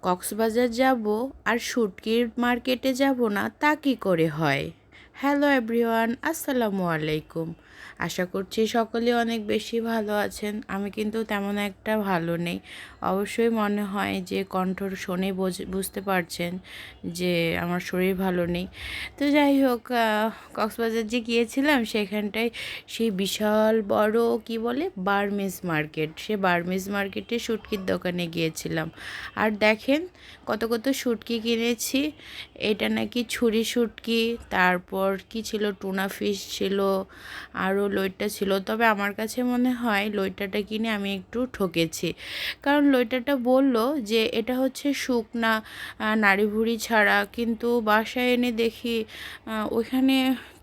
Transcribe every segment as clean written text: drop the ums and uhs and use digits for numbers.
কক্সবাজার যাব আর শুটকির মার্কেটে যাব না তা কি করে হয়। হ্যালো এভরিওয়ান, আসসালামু আলাইকুম। আশা করছি সকলে অনেক বেশি ভালো আছেন। আমি কিন্তু তেমন একটা ভালো নেই। অবশ্যই মনে হয় যে কণ্ঠ শুনে বুঝতে পারছেন যে আমার শরীর ভালো নেই। তো যাই হোক, কক্সবাজার যে গিয়েছিলাম সেখানটায় সেই বিশাল বড় কি বলে বার্মিজ মার্কেট, সে বার্মিজ মার্কেটে শুটকির দোকানে গিয়েছিলাম। আর দেখেন কত কত শুটকি কিনেছি। এটা নাকি ছুরি শুটকি, তারপর কি ছিল, টুনা ফিশ ছিল, আরও লইট্টা ছিল। তবে আমার কাছে মনে হয় লইট্টাটা কিনে আমি একটু ঠকেছি, কারণ লইট্টাটা বলল যে এটা হচ্ছে শুকনা নাড়ি ভুড়ি ছাড়া, কিন্তু বাসায় এনে দেখি ওইখানে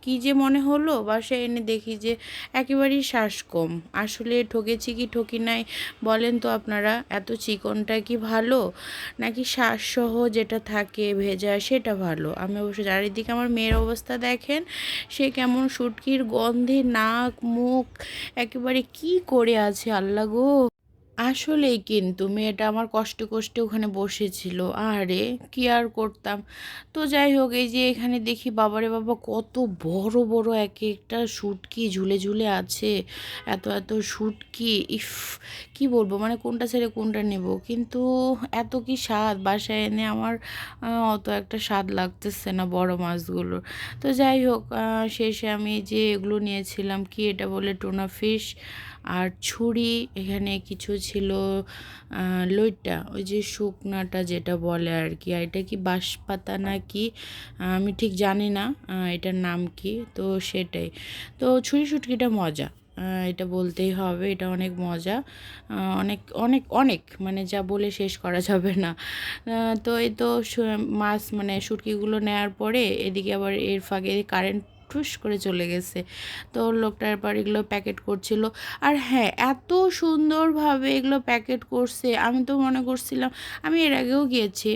কি যে মনে হলো, বাসায় এনে দেখি যে একেবারেই শ্বাস কম। আসলে ঠকেছি কি ঠকি নাই বলেন তো আপনারা? এত চিকনটা কি ভালো, নাকি শ্বাসসহ যেটা থাকে ভেজা সেটা ভালো? আমি অবশ্য চারিদিকে আমার মেয়ের অবস্থা দেখেন, সে কেমন শুটকির গন্ধে নাক মুখ একেবারে কি করে আছে আল্লাহ গো। আসলেই কিন্তু মেয়েটা আমার কষ্টে কষ্টে ওখানে বসেছিল, আরে কি আর করতাম। তো যাই হোক, এই যে এখানে দেখি বাবারে বাবা কত বড় বড় এক একটা শুটকি ঝুলে ঝুলে আছে। এত এত শুটকি, ইফ কি বলবো, মানে কোনটা ছেড়ে কোনটা নেব। কিন্তু এত কি স্বাদ, বাসায় এনে আমার অত একটা স্বাদ লাগতেছে না বড় মাছগুলোর। তো যাই হোক, শেষে আমি যে এগুলো নিয়েছিলাম, কি এটা বলে, টুনা ফিশ আর ছুরি, এখানে কিছু ছিল লইট্টা, ওই যে শুকনাটা যেটা বলে আর কি, আর এটা কি বাঁশপাতা না কি, আমি ঠিক জানি না এটার নাম কি। তো সেটাই। তো ছুরি শুটকিটা মজা, এটা বলতেই হবে, এটা অনেক মজা। অনেক অনেক অনেক, মানে যা বলে শেষ করা যাবে না। তো এই তো মাছ মানে শুটকিগুলো নেওয়ার পরে এদিকে আবার এর ফাঁকে কারেন্ট ঠুস করে চলে গেছে। তো লোকটার পর এগুলো প্যাকেট করছিল। আর হ্যাঁ, এত সুন্দরভাবে এগুলো প্যাকেট করছে, আমি তো মনে করছিলাম, আমি এর আগেও গিয়েছি,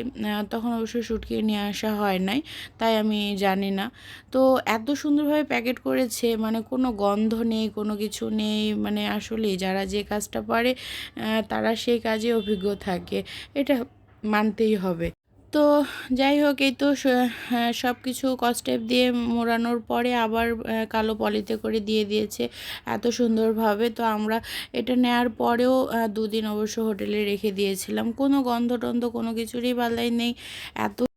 তখন অবশ্য শুটকি নিয়ে আসা হয় নাই, তাই আমি জানি না। তো এত সুন্দরভাবে প্যাকেট করেছে, মানে কোনো গন্ধ নেই, কোনো কিছু নেই, মানে আসলেই যারা যে কাজটা পারে তারা সেই কাজে অভিজ্ঞ থাকে, এটা মানতেই হবে। তো যাই হোক, এই তো সব কিছু কস্টেপ দিয়ে মোড়ানোর পরে আবার কালো পলিতে করে দিয়ে দিয়েছে এত সুন্দরভাবে। তো আমরা এটা নেয়ার পরেও 2 দিন অবশ্য হোটেলে রেখে দিয়েছিলাম, কোনো গন্ধ টন্ধ কোনো কিছুরই বালাই নেই। এত